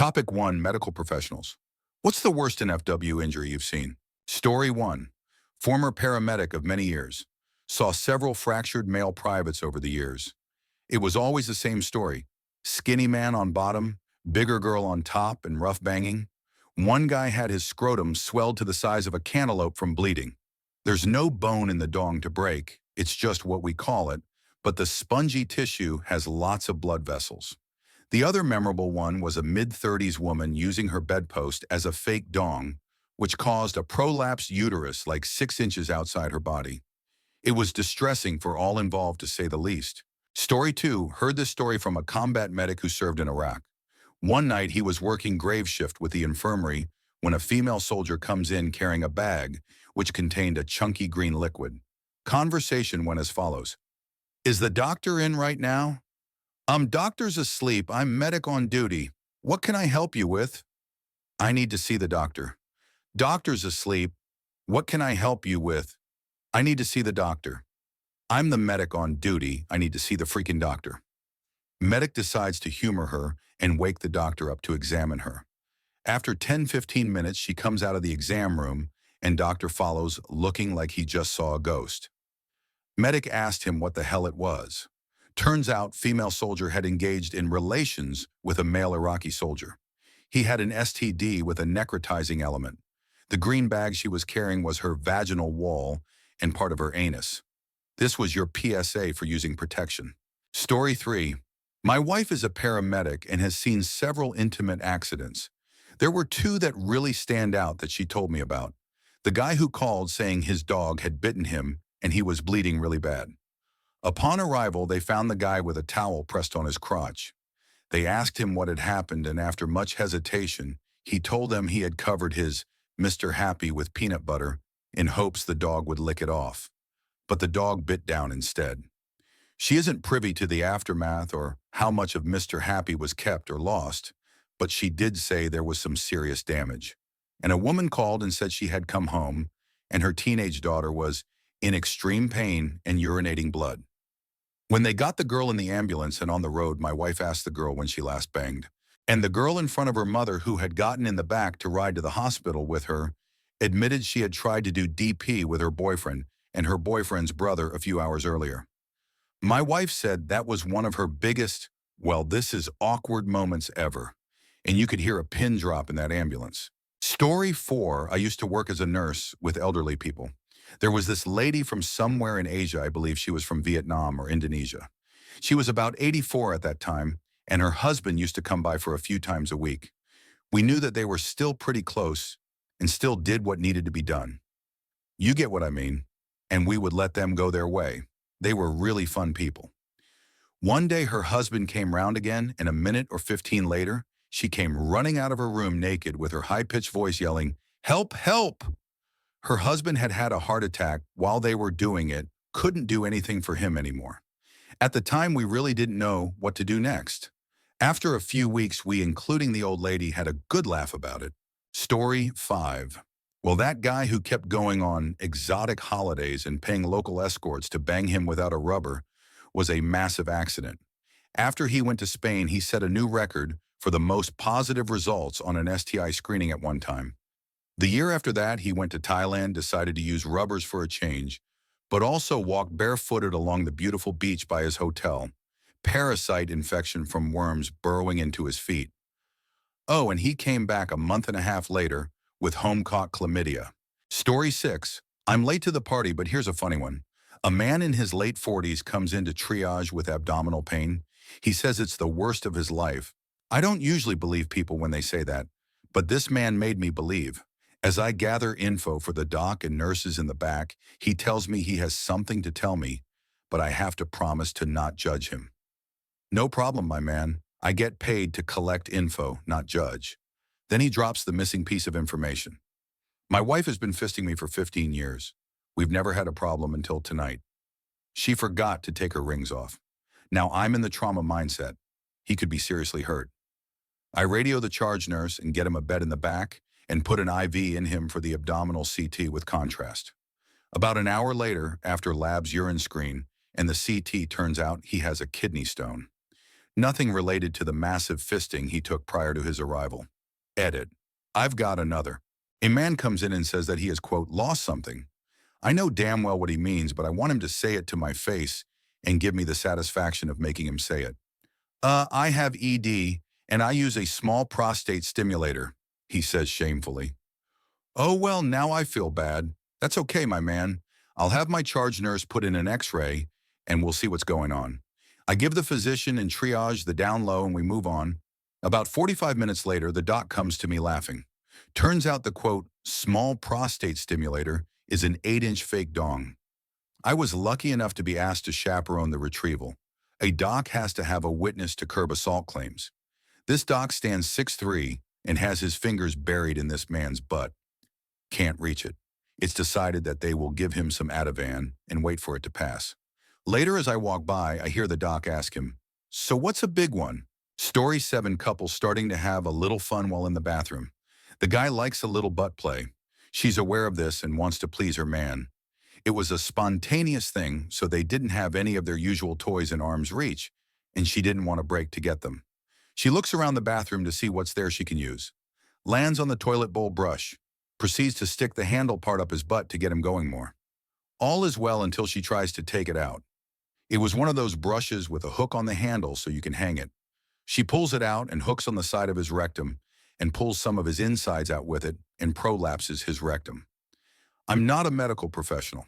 Topic 1, Medical Professionals. What's the worst NFW injury you've seen? Story 1. Former paramedic of many years. Saw several fractured male privates over the years. It was always the same story. Skinny man on bottom, bigger girl on top, and rough banging. One guy had his scrotum swelled to the size of a cantaloupe from bleeding. There's no bone in the dong to break, it's just what we call it, but the spongy tissue has lots of blood vessels. The other memorable one was a mid-30s woman using her bedpost as a fake dong, which caused a prolapsed uterus like 6 inches outside her body. It was distressing for all involved, to say the least. Story 2, heard this story from a combat medic who served in Iraq. One night he was working grave shift with the infirmary when a female soldier comes in carrying a bag which contained a chunky green liquid. Conversation went as follows. "Is the doctor in right now?" Doctor's asleep. I'm medic on duty. What can I help you with?" "I need to see the doctor." "Doctor's asleep. What can I help you with?" "I need to see the doctor." "I'm the medic on duty. I need to see the freaking doctor." Medic decides to humor her and wake the doctor up to examine her. After 10-15 minutes, she comes out of the exam room and doctor follows, looking like he just saw a ghost. Medic asked him what the hell it was. Turns out female soldier had engaged in relations with a male Iraqi soldier. He had an STD with a necrotizing element. The green bag she was carrying was her vaginal wall and part of her anus. This was your PSA for using protection. Story 3. My wife is a paramedic and has seen several intimate accidents. There were 2 that really stand out that she told me about. The guy who called saying his dog had bitten him and he was bleeding really bad. Upon arrival, they found the guy with a towel pressed on his crotch. They asked him what had happened, and after much hesitation, he told them he had covered his Mr. Happy with peanut butter in hopes the dog would lick it off. But the dog bit down instead. She isn't privy to the aftermath or how much of Mr. Happy was kept or lost, but she did say there was some serious damage. And a woman called and said she had come home, and her teenage daughter was in extreme pain and urinating blood. When they got the girl in the ambulance and on the road, my wife asked the girl when she last banged. And the girl in front of her mother, who had gotten in the back to ride to the hospital with her, admitted she had tried to do DP with her boyfriend and her boyfriend's brother a few hours earlier. My wife said that was one of her biggest, well, this is awkward moments ever. And you could hear a pin drop in that ambulance. Story 4, I used to work as a nurse with elderly people. There was this lady from somewhere in Asia, I believe she was from Vietnam or Indonesia. She was about 84 at that time, and her husband used to come by for a few times a week. We knew that they were still pretty close and still did what needed to be done. You get what I mean, and we would let them go their way. They were really fun people. One day her husband came round again, and a minute or 15 later, she came running out of her room naked with her high-pitched voice yelling, "Help, help!" Her husband had had a heart attack while they were doing it, couldn't do anything for him anymore. At the time, we really didn't know what to do next. After a few weeks, we, including the old lady, had a good laugh about it. Story 5. Well, that guy who kept going on exotic holidays and paying local escorts to bang him without a rubber was a massive accident. After he went to Spain, he set a new record for the most positive results on an STI screening at one time. The year after that, he went to Thailand, decided to use rubbers for a change, but also walked barefooted along the beautiful beach by his hotel. Parasite infection from worms burrowing into his feet. Oh, and he came back a month and a half later with home-caught chlamydia. Story 6. I'm late to the party, but here's a funny one. A man in his late 40s comes into triage with abdominal pain. He says it's the worst of his life. I don't usually believe people when they say that, but this man made me believe. As I gather info for the doc and nurses in the back, he tells me he has something to tell me, but I have to promise to not judge him. No problem, my man. I get paid to collect info, not judge. Then he drops the missing piece of information. My wife has been fisting me for 15 years. We've never had a problem until tonight. She forgot to take her rings off. Now I'm in the trauma mindset. He could be seriously hurt. I radio the charge nurse and get him a bed in the back and put an IV in him for the abdominal CT with contrast. About an hour later, after lab's urine screen, and the CT turns out he has a kidney stone. Nothing related to the massive fisting he took prior to his arrival. Edit. I've got another. A man comes in and says that he has, quote, lost something. I know damn well what he means, but I want him to say it to my face and give me the satisfaction of making him say it. I have ED, and I use a small prostate stimulator, he says shamefully. Oh, well, now I feel bad. That's okay, my man. I'll have my charge nurse put in an x-ray, and we'll see what's going on. I give the physician and triage the down low, and we move on. About 45 minutes later, the doc comes to me laughing. Turns out the, quote, small prostate stimulator is an 8-inch fake dong. I was lucky enough to be asked to chaperone the retrieval. A doc has to have a witness to curb assault claims. This doc stands 6'3" and has his fingers buried in this man's butt. Can't reach it. It's decided that they will give him some Ativan and wait for it to pass. Later as I walk by, I hear the doc ask him, "So what's a big one?" Story 7 couple starting to have a little fun while in the bathroom. The guy likes a little butt play. She's aware of this and wants to please her man. It was a spontaneous thing, so they didn't have any of their usual toys in arm's reach, and she didn't want to break to get them. She looks around the bathroom to see what's there she can use. Lands on the toilet bowl brush. Proceeds to stick the handle part up his butt to get him going more. All is well until she tries to take it out. It was one of those brushes with a hook on the handle so you can hang it. She pulls it out and hooks on the side of his rectum and pulls some of his insides out with it and prolapses his rectum. I'm not a medical professional.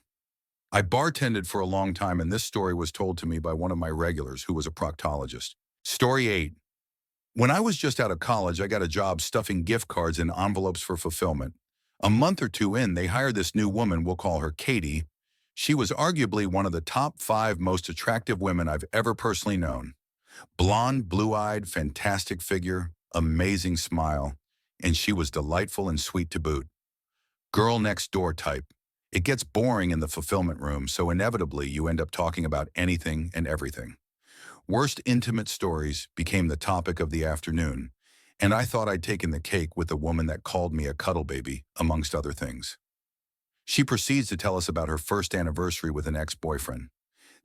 I bartended for a long time, and this story was told to me by one of my regulars who was a proctologist. Story 8. When I was just out of college, I got a job stuffing gift cards in envelopes for fulfillment. A month or two in, they hired this new woman, we'll call her Katie. She was arguably one of the top 5 most attractive women I've ever personally known. Blonde, blue-eyed, fantastic figure, amazing smile, and she was delightful and sweet to boot. Girl next door type. It gets boring in the fulfillment room, so inevitably you end up talking about anything and everything. Worst intimate stories became the topic of the afternoon, and I thought I'd taken the cake with the woman that called me a cuddle baby, amongst other things. She proceeds to tell us about her first anniversary with an ex-boyfriend.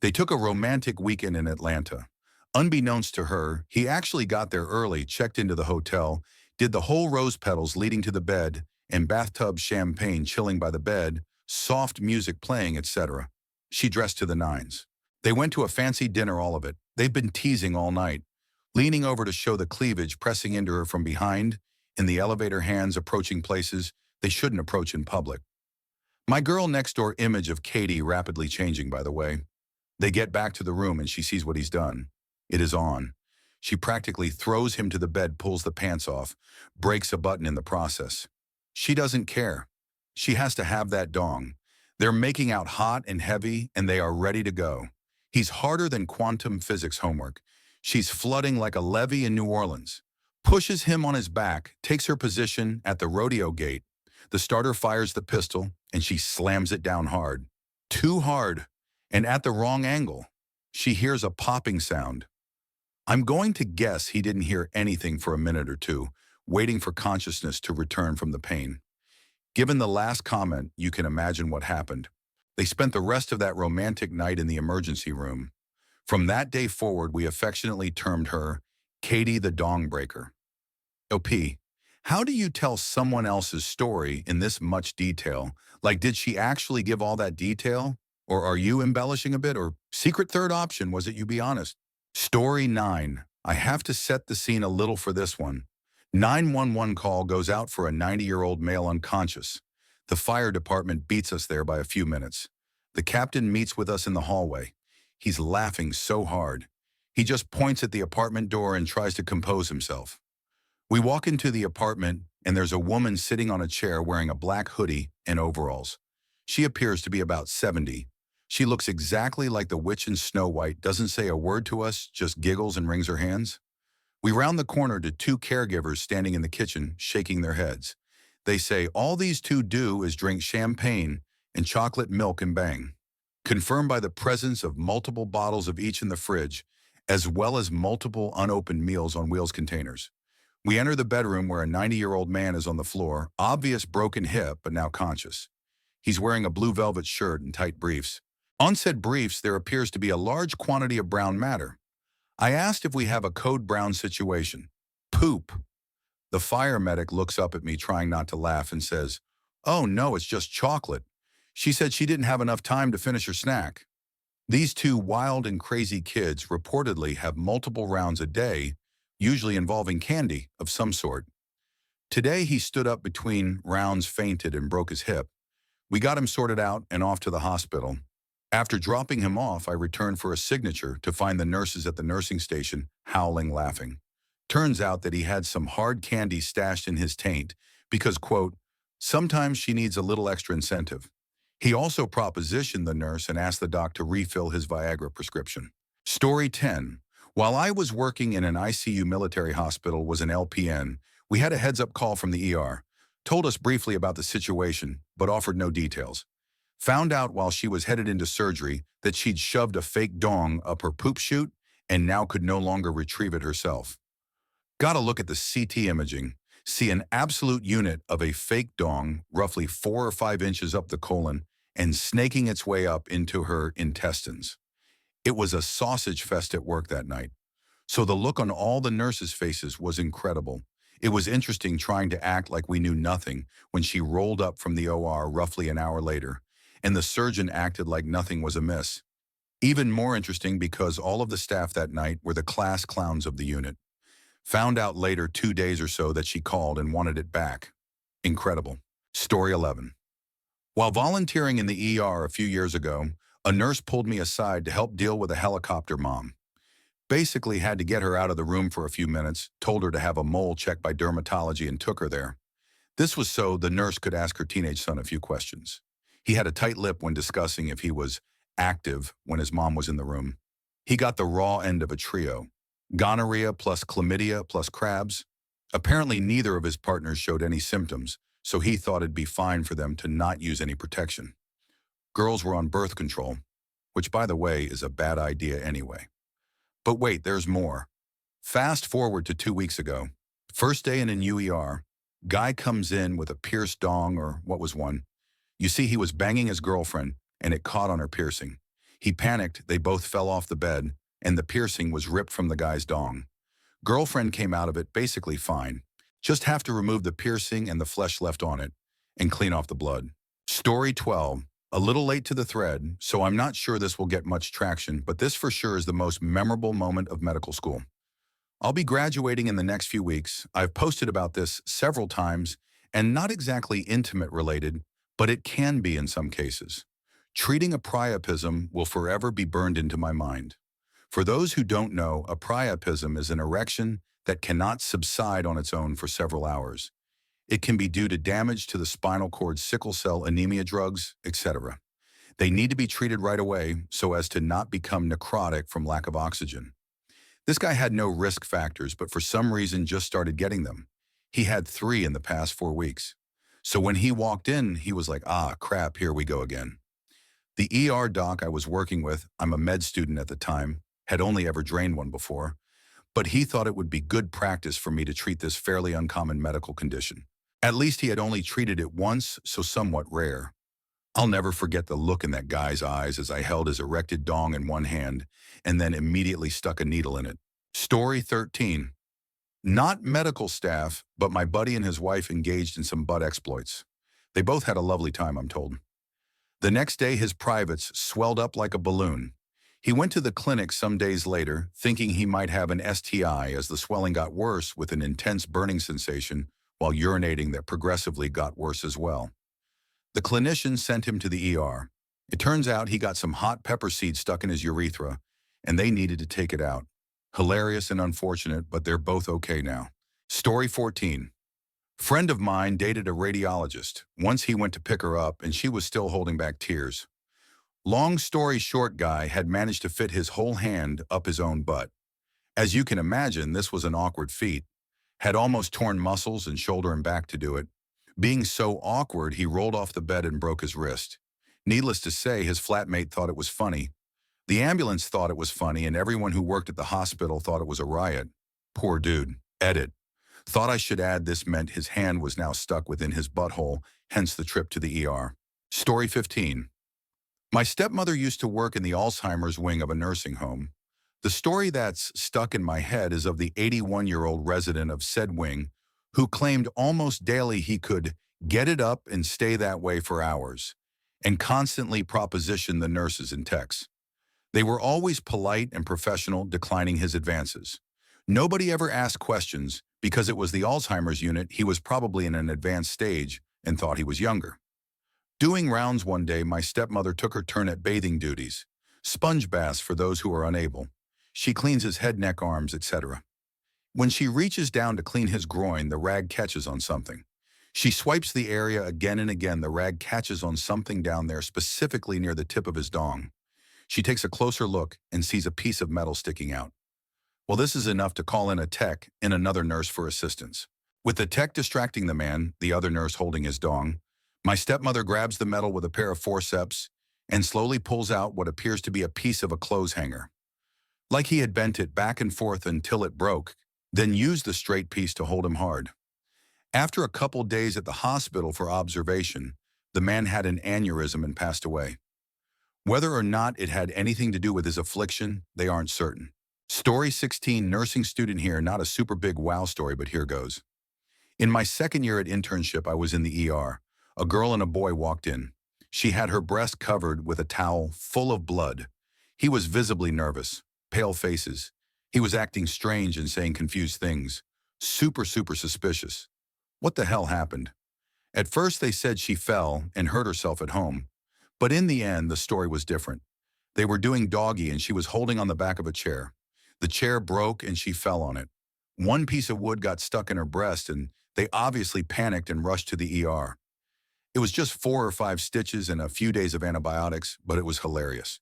They took a romantic weekend in Atlanta. Unbeknownst to her, he actually got there early, checked into the hotel, did the whole rose petals leading to the bed, and bathtub champagne chilling by the bed, soft music playing, etc. She dressed to the nines. They went to a fancy dinner, all of it. They've been teasing all night. Leaning over to show the cleavage, pressing into her from behind, in the elevator, hands approaching places they shouldn't approach in public. My girl next door image of Katie rapidly changing, by the way. They get back to the room and she sees what he's done. It is on. She practically throws him to the bed, pulls the pants off, breaks a button in the process. She doesn't care. She has to have that dong. They're making out hot and heavy, and they are ready to go. He's harder than quantum physics homework. She's flooding like a levee in New Orleans. Pushes him on his back, takes her position at the rodeo gate. The starter fires the pistol, and she slams it down hard. Too hard, and at the wrong angle. She hears a popping sound. I'm going to guess he didn't hear anything for a minute or two, waiting for consciousness to return from the pain. Given the last comment, you can imagine what happened. They spent the rest of that romantic night in the emergency room. From that day forward, we affectionately termed her Katie the Dong Breaker. OP, how do you tell someone else's story in this much detail? Like, did she actually give all that detail? Or are you embellishing a bit? Or secret third option, was it you be honest? Story 9. I have to set the scene a little for this one. 911 call goes out for a 90-year-old male unconscious. The fire department beats us there by a few minutes. The captain meets with us in the hallway. He's laughing so hard. He just points at the apartment door and tries to compose himself. We walk into the apartment, and there's a woman sitting on a chair wearing a black hoodie and overalls. She appears to be about 70. She looks exactly like the witch in Snow White, doesn't say a word to us, just giggles and wrings her hands. We round the corner to 2 caregivers standing in the kitchen, shaking their heads. They say all these 2 do is drink champagne and chocolate milk and bang. Confirmed by the presence of multiple bottles of each in the fridge, as well as multiple unopened Meals on Wheels containers. We enter the bedroom where a 90-year-old man is on the floor, obvious broken hip, but now conscious. He's wearing a blue velvet shirt and tight briefs. On said briefs, there appears to be a large quantity of brown matter. I asked if we have a code brown situation. Poop. The fire medic looks up at me trying not to laugh and says, "Oh no, it's just chocolate. She said she didn't have enough time to finish her snack." These two wild and crazy kids reportedly have multiple rounds a day, usually involving candy of some sort. Today he stood up between rounds, fainted, and broke his hip. We got him sorted out and off to the hospital. After dropping him off, I returned for a signature to find the nurses at the nursing station howling laughing. Turns out that he had some hard candy stashed in his taint because, quote, sometimes she needs a little extra incentive. He also propositioned the nurse and asked the doc to refill his Viagra prescription. Story 10. While I was working in an ICU military hospital was an LPN, we had a heads-up call from the ER. Told us briefly about the situation, but offered no details. Found out while she was headed into surgery that she'd shoved a fake dong up her poop chute and now could no longer retrieve it herself. Got to look at the CT imaging. See an absolute unit of a fake dong roughly 4 or 5 inches up the colon and snaking its way up into her intestines. It was a sausage fest at work that night. So the look on all the nurses' faces was incredible. It was interesting trying to act like we knew nothing when she rolled up from the OR roughly an hour later, and the surgeon acted like nothing was amiss. Even more interesting because all of the staff that night were the class clowns of the unit. Found out later 2 days or so that she called and wanted it back. Incredible. Story 11. While volunteering in the ER a few years ago, a nurse pulled me aside to help deal with a helicopter mom. Basically had to get her out of the room for a few minutes, told her to have a mole checked by dermatology and took her there. This was so the nurse could ask her teenage son a few questions. He had a tight lip when discussing if he was active when his mom was in the room. He got the raw end of a trio. Gonorrhea plus chlamydia plus crabs. Apparently neither of his partners showed any symptoms, so he thought it'd be fine for them to not use any protection. Girls were on birth control, which by the way is a bad idea anyway. But wait, there's more. Fast forward to 2 weeks ago. First day in an UER, guy comes in with a pierced dong or what was one. You see he was banging his girlfriend and it caught on her piercing. He panicked, they both fell off the bed, and the piercing was ripped from the guy's dong. Girlfriend came out of it basically fine. Just have to remove the piercing and the flesh left on it and clean off the blood. Story 12. A little late to the thread, so I'm not sure this will get much traction, but this for sure is the most memorable moment of medical school. I'll be graduating in the next few weeks. I've posted about this several times, and not exactly intimate related, but it can be in some cases. Treating a priapism will forever be burned into my mind. For those who don't know, a priapism is an erection that cannot subside on its own for several hours. It can be due to damage to the spinal cord, sickle cell anemia drugs, etc. They need to be treated right away so as to not become necrotic from lack of oxygen. This guy had no risk factors, but for some reason just started getting them. He had 3 in the past 4 weeks. So when he walked in, he was like, ah, crap, here we go again. The ER doc I was working with, I'm a med student at the time, had only ever drained one before, but he thought it would be good practice for me to treat this fairly uncommon medical condition. At least he had only treated it once, so somewhat rare. I'll never forget the look in that guy's eyes as I held his erected dong in one hand and then immediately stuck a needle in it. Story 13. Not medical staff, but my buddy and his wife engaged in some butt exploits. They both had a lovely time, I'm told. The next day, his privates swelled up like a balloon. He went to the clinic some days later, thinking he might have an STI as the swelling got worse with an intense burning sensation while urinating that progressively got worse as well. The clinician sent him to the ER. It turns out he got some hot pepper seeds stuck in his urethra, and they needed to take it out. Hilarious and unfortunate, but they're both okay now. Story 14. Friend of mine dated a radiologist. Once he went to pick her up, and she was still holding back tears. Long story short, guy had managed to fit his whole hand up his own butt. As you can imagine, this was an awkward feat. Had almost torn muscles and shoulder and back to do it. Being so awkward, he rolled off the bed and broke his wrist. Needless to say, his flatmate thought it was funny. The ambulance thought it was funny, and everyone who worked at the hospital thought it was a riot. Poor dude. Edit. Thought I should add this meant his hand was now stuck within his butthole, hence the trip to the ER. Story 15. My stepmother used to work in the Alzheimer's wing of a nursing home. The story that's stuck in my head is of the 81-year-old resident of said wing who claimed almost daily he could get it up and stay that way for hours and constantly proposition the nurses and techs. They were always polite and professional, declining his advances. Nobody ever asked questions because it was the Alzheimer's unit. He was probably in an advanced stage and thought he was younger. Doing rounds one day, my stepmother took her turn at bathing duties. Sponge baths for those who are unable. She cleans his head, neck, arms, etc. When she reaches down to clean his groin, the rag catches on something. She swipes the area again and again. The rag catches on something down there, specifically near the tip of his dong. She takes a closer look and sees a piece of metal sticking out. Well, this is enough to call in a tech and another nurse for assistance. With the tech distracting the man, the other nurse holding his dong, my stepmother grabs the metal with a pair of forceps and slowly pulls out what appears to be a piece of a clothes hanger. Like he had bent it back and forth until it broke, then used the straight piece to hold him hard. After a couple days at the hospital for observation, the man had an aneurysm and passed away. Whether or not it had anything to do with his affliction, they aren't certain. Story 16, nursing student here, not a super big wow story, but here goes. In my second year at internship, I was in the ER. A girl and a boy walked in. She had her breast covered with a towel full of blood. He was visibly nervous, pale faces. He was acting strange and saying confused things. Super suspicious. What the hell happened? At first they said she fell and hurt herself at home. But in the end, the story was different. They were doing doggy and she was holding on the back of a chair. The chair broke and she fell on it. One piece of wood got stuck in her breast and they obviously panicked and rushed to the ER. It was just 4 or 5 stitches and a few days of antibiotics, but it was hilarious.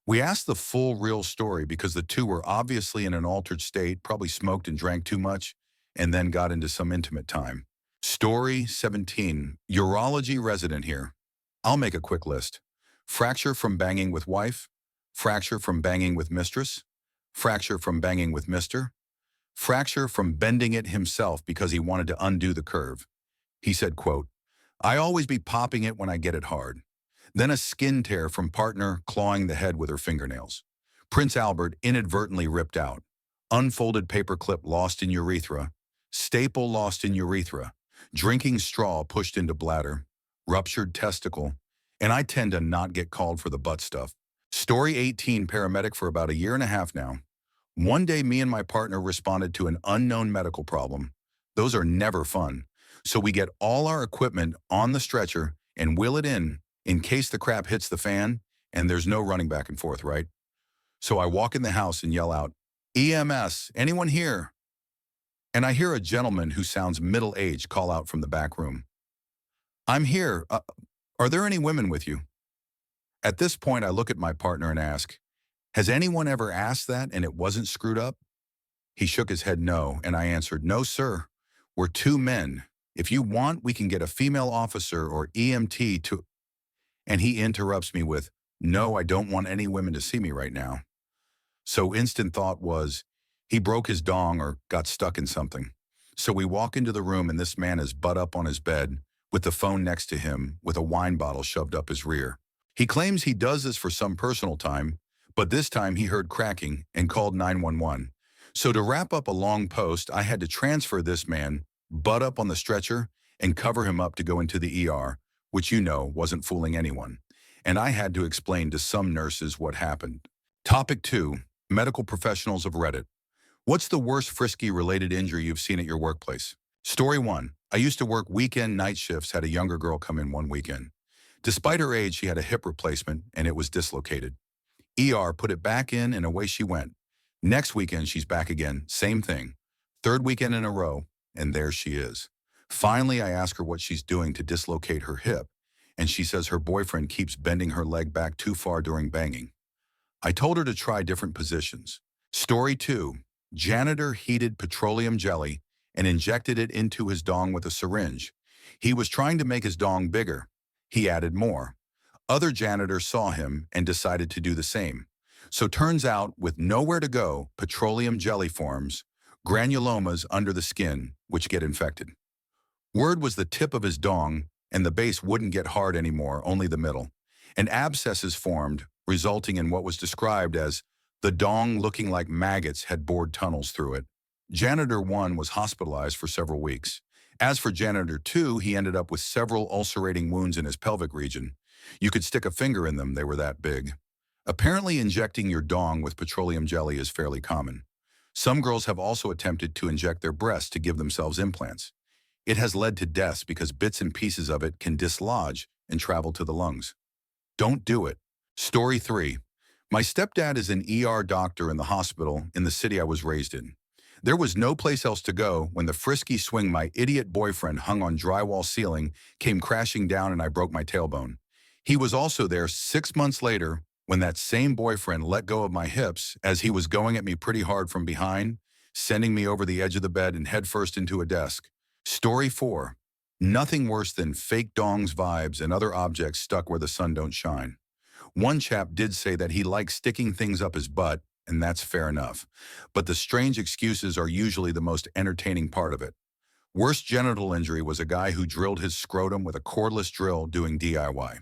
We asked the full real story because the two were obviously in an altered state, probably smoked and drank too much, and then got into some intimate time. Story 17, urology resident here. I'll make a quick list. Fracture from banging with wife, fracture from banging with mistress, fracture from banging with mister, fracture from bending it himself because he wanted to undo the curve. He said, quote, "I always be popping it when I get it hard." Then a skin tear from partner clawing the head with her fingernails. Prince Albert inadvertently ripped out. Unfolded paperclip lost in urethra. Staple lost in urethra. Drinking straw pushed into bladder. Ruptured testicle. And I tend to not get called for the butt stuff. Story 18, paramedic for about 1.5 years now. One day me and my partner responded to an unknown medical problem. Those are never fun. So we get all our equipment on the stretcher and wheel it in case the crap hits the fan, and there's no running back and forth, right? So I walk in the house and yell out, "EMS, anyone here?" And I hear a gentleman who sounds middle-aged call out from the back room, "I'm here. Are there any women with you?" At this point, I look at my partner and ask, "Has anyone ever asked that and it wasn't screwed up?" He shook his head no, and I answered, "No, sir. We're 2 men. If you want, we can get a female officer or EMT to..." And he interrupts me with, "No, I don't want any women to see me right now." So instant thought was, he broke his dong or got stuck in something. So we walk into the room and this man is butt up on his bed with the phone next to him with a wine bottle shoved up his rear. He claims he does this for some personal time, but this time he heard cracking and called 911. So to wrap up a long post, I had to transfer this man, butt up on the stretcher, and cover him up to go into the ER, which wasn't fooling anyone. And I had to explain to some nurses what happened. Topic 2, medical professionals of Reddit. What's the worst frisky-related injury you've seen at your workplace? Story 1. I used to work weekend night shifts, had a younger girl come in one weekend. Despite her age, she had a hip replacement and it was dislocated. ER put it back in and away she went. Next weekend, she's back again, same thing. 3rd weekend in a row, and there she is. Finally, I ask her what she's doing to dislocate her hip, and she says her boyfriend keeps bending her leg back too far during banging. I told her to try different positions. Story 2. Janitor heated petroleum jelly and injected it into his dong with a syringe. He was trying to make his dong bigger. He added more. Other janitors saw him and decided to do the same. So turns out, with nowhere to go, petroleum jelly forms, granulomas under the skin, which get infected. Word was the tip of his dong, and the base wouldn't get hard anymore, only the middle. And abscesses formed, resulting in what was described as The dong looking like maggots had bored tunnels through it. Janitor 1 was hospitalized for several weeks. As for Janitor 2, he ended up with several ulcerating wounds in his pelvic region. You could stick a finger in them, they were that big. Apparently injecting your dong with petroleum jelly is fairly common. Some girls have also attempted to inject their breasts to give themselves implants. It has led to deaths because bits and pieces of it can dislodge and travel to the lungs. Don't do it. Story 3. My stepdad is an ER doctor in the hospital in the city I was raised in. There was no place else to go when the frisky swing my idiot boyfriend hung on drywall ceiling came crashing down and I broke my tailbone. He was also there 6 months later when that same boyfriend let go of my hips as he was going at me pretty hard from behind, sending me over the edge of the bed and headfirst into a desk. Story 4. Nothing worse than fake dongs vibes and other objects stuck where the sun don't shine. One chap did say that he likes sticking things up his butt, and that's fair enough. But the strange excuses are usually the most entertaining part of it. Worst genital injury was a guy who drilled his scrotum with a cordless drill doing DIY.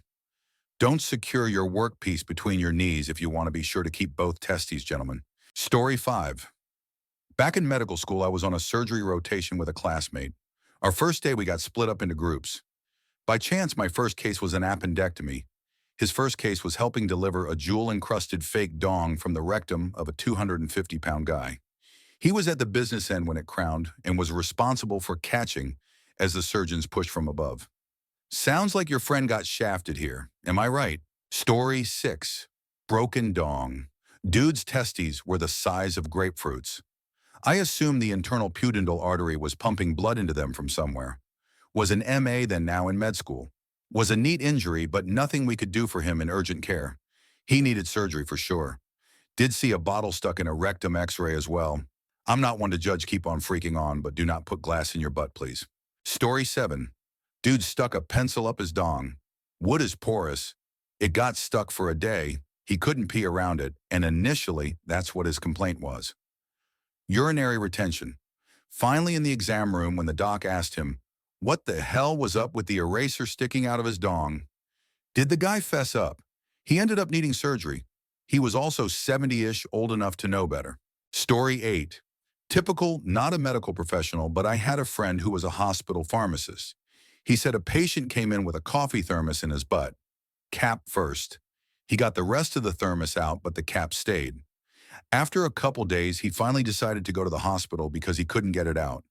Don't secure your workpiece between your knees if you want to be sure to keep both testes, gentlemen. Story 5. Back in medical school, I was on a surgery rotation with a classmate. Our first day, we got split up into groups. By chance, my first case was an appendectomy. His first case was helping deliver a jewel-encrusted fake dong from the rectum of a 250-pound guy. He was at the business end when it crowned and was responsible for catching as the surgeons pushed from above. Sounds like your friend got shafted here. Am I right? Story 6. Broken dong. Dude's testes were the size of grapefruits. I assume the internal pudendal artery was pumping blood into them from somewhere. Was an MA then now in med school. Was a neat injury, but nothing we could do for him in urgent care. He needed surgery for sure. Did see a bottle stuck in a rectum x-ray as well. I'm not one to judge, keep on freaking on, but do not put glass in your butt, please. Story 7. Dude stuck a pencil up his dong. Wood is porous. It got stuck for a day. He couldn't pee around it, and initially, that's what his complaint was. Urinary retention. Finally in the exam room when the doc asked him, what the hell was up with the eraser sticking out of his dong? Did the guy fess up? He ended up needing surgery. He was also 70-ish, old enough to know better. Story 8. Typical, not a medical professional, but I had a friend who was a hospital pharmacist. He said a patient came in with a coffee thermos in his butt. Cap first. He got the rest of the thermos out, but the cap stayed. After a couple days, he finally decided to go to the hospital because he couldn't get it out.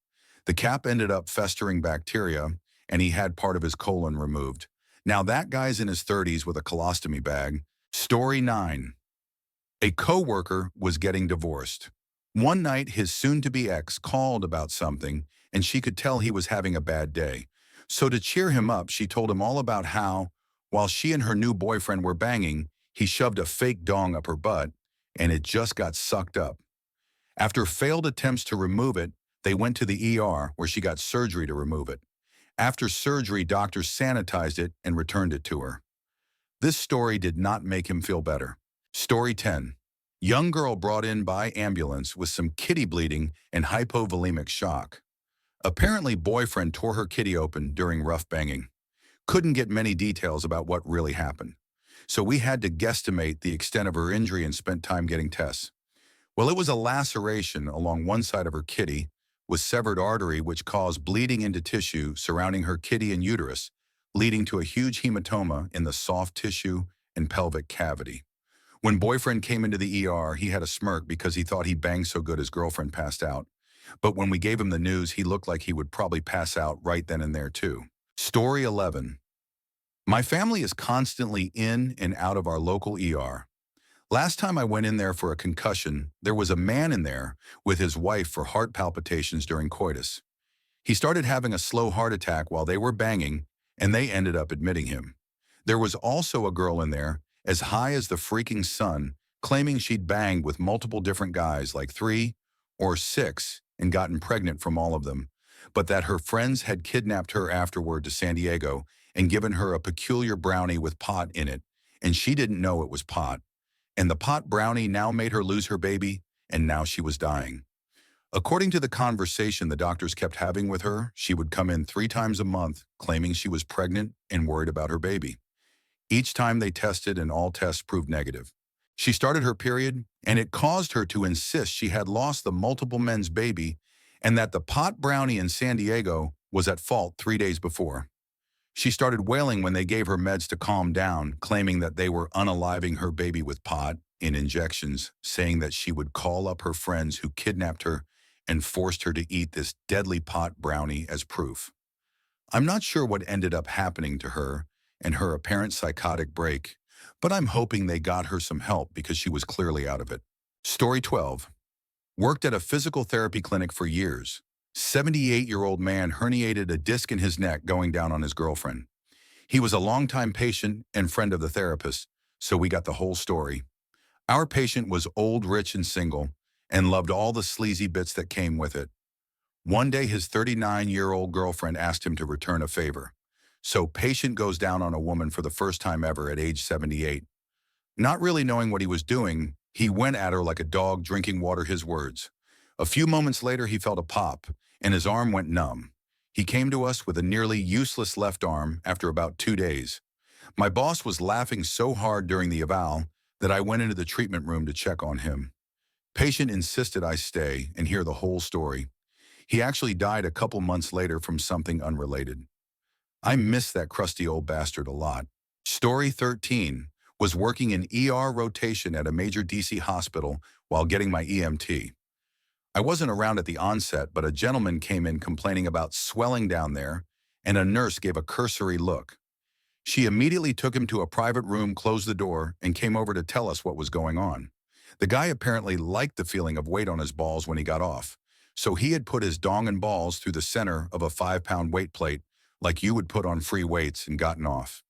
The cap ended up festering bacteria, and he had part of his colon removed. Now that guy's in his 30s with a colostomy bag. Story 9. A coworker was getting divorced. One night, his soon-to-be ex called about something, and she could tell he was having a bad day. So to cheer him up, she told him all about how, while she and her new boyfriend were banging, he shoved a fake dong up her butt, and it just got sucked up. After failed attempts to remove it, they went to the ER where she got surgery to remove it. After surgery, doctors sanitized it and returned it to her. This story did not make him feel better. Story 10. Young girl brought in by ambulance with some kitty bleeding and hypovolemic shock. Apparently, boyfriend tore her kitty open during rough banging. Couldn't get many details about what really happened. So we had to guesstimate the extent of her injury and spent time getting tests. Well, it was a laceration along one side of her kitty with severed artery which caused bleeding into tissue surrounding her kitty and uterus, leading to a huge hematoma in the soft tissue and pelvic cavity. When boyfriend came into the ER, he had a smirk because he thought he banged so good his girlfriend passed out. But when we gave him the news, he looked like he would probably pass out right then and there too. Story 11. My family is constantly in and out of our local ER. Last time I went in there for a concussion, there was a man in there with his wife for heart palpitations during coitus. He started having a slow heart attack while they were banging, and they ended up admitting him. There was also a girl in there, as high as the freaking sun, claiming she'd banged with multiple different guys, like 3 or 6, and gotten pregnant from all of them, but that her friends had kidnapped her afterward to San Diego and given her a peculiar brownie with pot in it, and she didn't know it was pot. And the pot brownie now made her lose her baby, and now she was dying. According to the conversation the doctors kept having with her, she would come in 3 times a month, claiming she was pregnant and worried about her baby. Each time they tested and all tests proved negative. She started her period, and it caused her to insist she had lost the multiple men's baby and that the pot brownie in San Diego was at fault 3 days before. She started wailing when they gave her meds to calm down, claiming that they were unaliving her baby with pot in injections, saying that she would call up her friends who kidnapped her and forced her to eat this deadly pot brownie as proof. I'm not sure what ended up happening to her and her apparent psychotic break, but I'm hoping they got her some help because she was clearly out of it. Story 12. Worked at a physical therapy clinic for years. 78-year-old man herniated a disc in his neck going down on his girlfriend. He was a longtime patient and friend of the therapist, so we got the whole story. Our patient was old, rich, and single, and loved all the sleazy bits that came with it. One day, his 39-year-old girlfriend asked him to return a favor. So patient goes down on a woman for the first time ever at age 78. Not really knowing what he was doing, he went at her like a dog drinking water, his words. A few moments later, he felt a pop, and his arm went numb. He came to us with a nearly useless left arm after about 2 days. My boss was laughing so hard during the eval that I went into the treatment room to check on him. Patient insisted I stay and hear the whole story. He actually died a couple months later from something unrelated. I miss that crusty old bastard a lot. Story 13 was working in ER rotation at a major DC hospital while getting my EMT. I wasn't around at the onset, but a gentleman came in complaining about swelling down there, and a nurse gave a cursory look. She immediately took him to a private room, closed the door, and came over to tell us what was going on. The guy apparently liked the feeling of weight on his balls when he got off, so he had put his dong and balls through the center of a 5-pound weight plate like you would put on free weights and gotten off.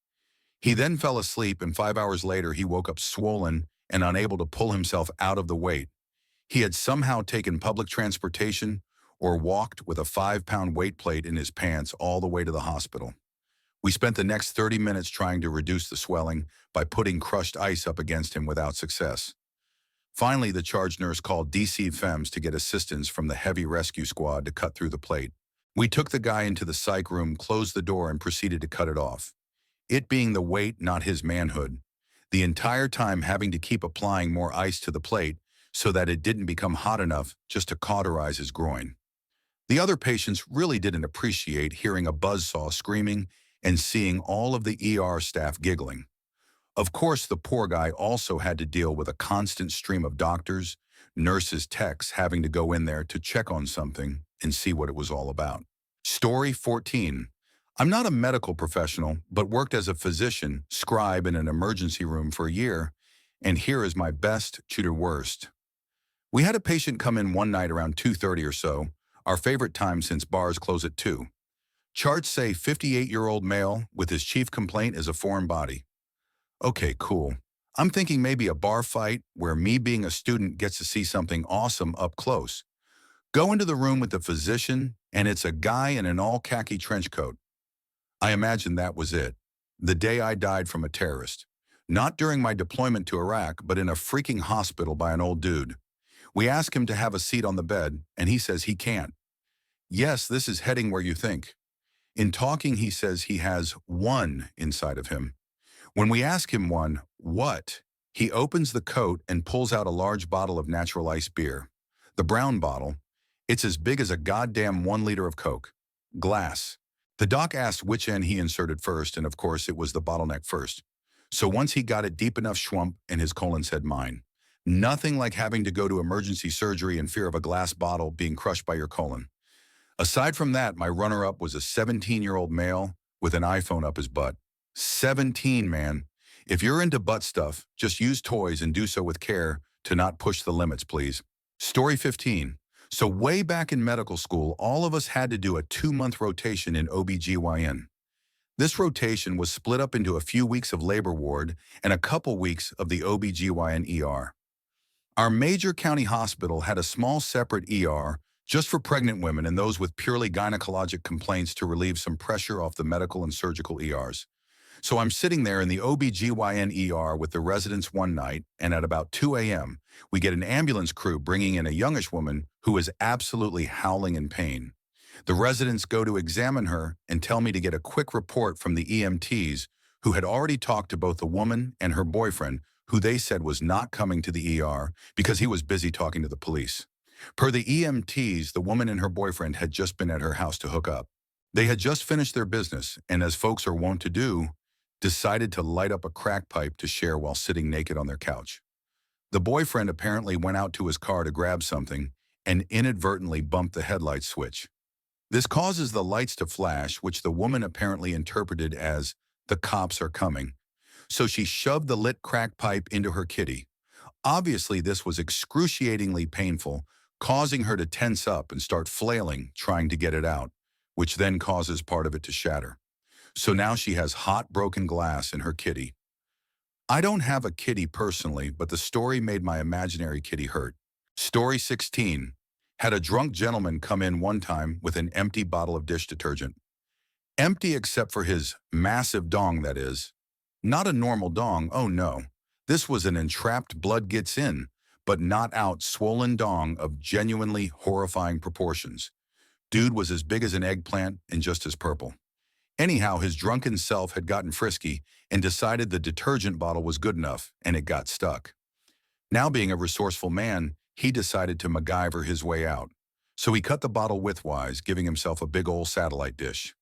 He then fell asleep, and 5 hours later he woke up swollen and unable to pull himself out of the weight. He had somehow taken public transportation or walked with a 5-pound weight plate in his pants all the way to the hospital. We spent the next 30 minutes trying to reduce the swelling by putting crushed ice up against him without success. Finally, the charge nurse called DC Femmes to get assistance from the heavy rescue squad to cut through the plate. We took the guy into the psych room, closed the door, and proceeded to cut it off. It being the weight, not his manhood. The entire time having to keep applying more ice to the plate so that it didn't become hot enough just to cauterize his groin. The other patients really didn't appreciate hearing a buzzsaw screaming and seeing all of the ER staff giggling. Of course, the poor guy also had to deal with a constant stream of doctors, nurses, techs having to go in there to check on something and see what it was all about. Story 14. I'm not a medical professional, but worked as a physician, scribe in an emergency room for a year, and here is my best to worst. We had a patient come in one night around 2:30 or so, our favorite time since bars close at 2. Charts say 58-year-old male with his chief complaint is a foreign body. Okay, cool. I'm thinking maybe a bar fight where me being a student gets to see something awesome up close. Go into the room with the physician, and it's a guy in an all-khaki trench coat. I imagine that was it. The day I died from a terrorist. Not during my deployment to Iraq, but in a freaking hospital by an old dude. We ask him to have a seat on the bed, and he says he can't. Yes, this is heading where you think. In talking, he says he has one inside of him. When we ask him what, he opens the coat and pulls out a large bottle of natural ice beer. The brown bottle. It's as big as a goddamn 1 liter of Coke. Glass. The doc asked which end he inserted first, and of course it was the bottleneck first. So once he got it deep enough, schwump, and his colon said mine. Nothing like having to go to emergency surgery in fear of a glass bottle being crushed by your colon. Aside from that, my runner-up was a 17-year-old male with an iPhone up his butt. 17, man. If you're into butt stuff, just use toys and do so with care to not push the limits, please. Story 15. So way back in medical school, all of us had to do a 2-month rotation in OBGYN. This rotation was split up into a few weeks of labor ward and a couple weeks of the OBGYN ER. Our major county hospital had a small separate ER just for pregnant women and those with purely gynecologic complaints to relieve some pressure off the medical and surgical ERs. So I'm sitting there in the OBGYN ER with the residents one night, and at about 2 a.m., we get an ambulance crew bringing in a youngish woman who is absolutely howling in pain. The residents go to examine her and tell me to get a quick report from the EMTs who had already talked to both the woman and her boyfriend, who they said was not coming to the ER because he was busy talking to the police. Per the EMTs, the woman and her boyfriend had just been at her house to hook up. They had just finished their business, and as folks are wont to do, decided to light up a crack pipe to share while sitting naked on their couch. The boyfriend apparently went out to his car to grab something and inadvertently bumped the headlight switch. This causes the lights to flash, which the woman apparently interpreted as, "The cops are coming." So she shoved the lit crack pipe into her kitty. Obviously, this was excruciatingly painful, causing her to tense up and start flailing, trying to get it out, which then causes part of it to shatter. So now she has hot broken glass in her kitty. I don't have a kitty personally, but the story made my imaginary kitty hurt. Story 16. Had a drunk gentleman come in one time with an empty bottle of dish detergent. Empty except for his massive dong, that is. Not a normal dong, oh no. This was an entrapped blood gets in, but not out swollen dong of genuinely horrifying proportions. Dude was as big as an eggplant and just as purple. Anyhow, his drunken self had gotten frisky and decided the detergent bottle was good enough, and it got stuck. Now being a resourceful man, he decided to MacGyver his way out. So he cut the bottle widthwise, giving himself a big old satellite dish.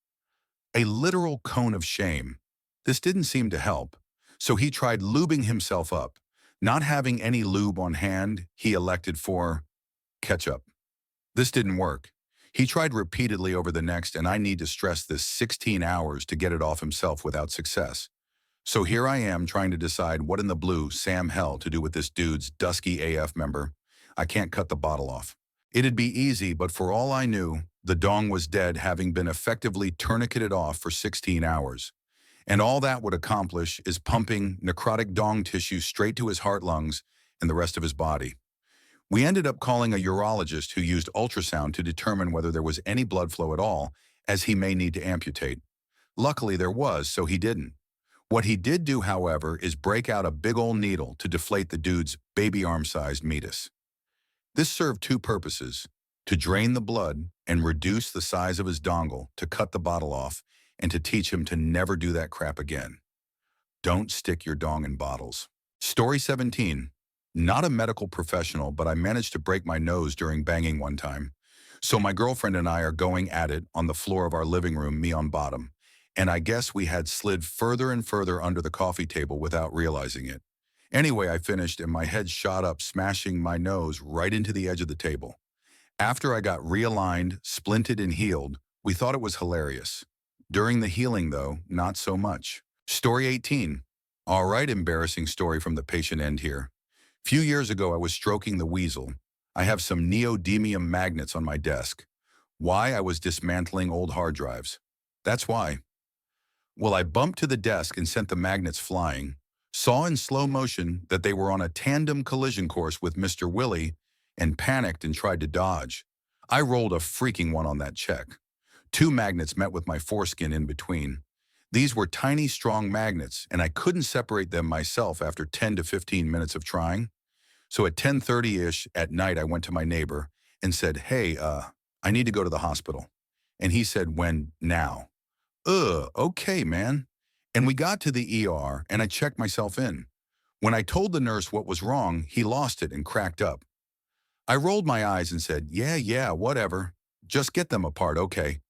A literal cone of shame. This didn't seem to help, so he tried lubing himself up. Not having any lube on hand, he elected for ketchup. This didn't work. He tried repeatedly over the next, and I need to stress this, 16 hours to get it off himself without success. So here I am trying to decide what in the blue Sam hell to do with this dude's dusky AF member. I can't cut the bottle off. It'd be easy, but for all I knew, the dong was dead, having been effectively tourniqueted off for 16 hours. And all that would accomplish is pumping necrotic dong tissue straight to his heart, lungs, and the rest of his body. We ended up calling a urologist who used ultrasound to determine whether there was any blood flow at all, as he may need to amputate. Luckily there was, so he didn't. What he did do, however, is break out a big old needle to deflate the dude's baby arm-sized meatus. This served two purposes: to drain the blood and reduce the size of his dongle, to cut the bottle off, and to teach him to never do that crap again. Don't stick your dong in bottles. Story 17. Not a medical professional, but I managed to break my nose during banging one time. So my girlfriend and I are going at it on the floor of our living room, me on bottom. And I guess we had slid further and further under the coffee table without realizing it. Anyway, I finished and my head shot up, smashing my nose right into the edge of the table. After I got realigned, splinted, and healed, we thought it was hilarious. During the healing, though, not so much. Story 18. All right, embarrassing story from the patient end here. Few years ago, I was stroking the weasel. I have some neodymium magnets on my desk. Why? I was dismantling old hard drives. That's why. Well, I bumped to the desk and sent the magnets flying. Saw in slow motion that they were on a tandem collision course with Mr. Willie, and panicked and tried to dodge. I rolled a freaking one on that check. 2 magnets met with my foreskin in between. These were tiny, strong magnets, and I couldn't separate them myself after 10 to 15 minutes of trying. So at 10:30-ish at night, I went to my neighbor and said, "Hey, I need to go to the hospital." And he said, "When? Now?" Okay, man. And we got to the ER, and I checked myself in. When I told the nurse what was wrong, he lost it and cracked up. I rolled my eyes and said, yeah, whatever. Just get them apart, okay.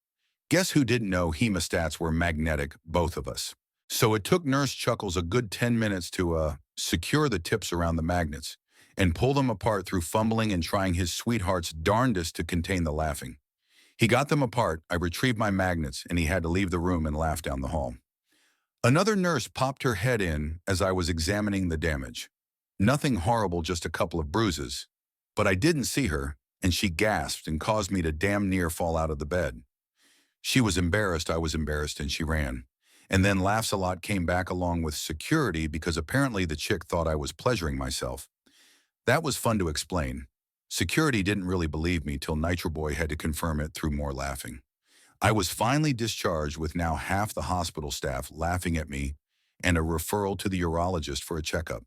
Guess who didn't know hemostats were magnetic, both of us. So it took Nurse Chuckles a good 10 minutes to secure the tips around the magnets and pull them apart through fumbling and trying his sweetheart's darndest to contain the laughing. He got them apart, I retrieved my magnets, and he had to leave the room and laugh down the hall. Another nurse popped her head in as I was examining the damage. Nothing horrible, just a couple of bruises. But I didn't see her, and she gasped and caused me to damn near fall out of the bed. She was embarrassed, I was embarrassed, and she ran. And then Laughs a Lot came back along with security because apparently the chick thought I was pleasuring myself. That was fun to explain. Security didn't really believe me till Nitro Boy had to confirm it through more laughing. I was finally discharged with now half the hospital staff laughing at me and a referral to the urologist for a checkup.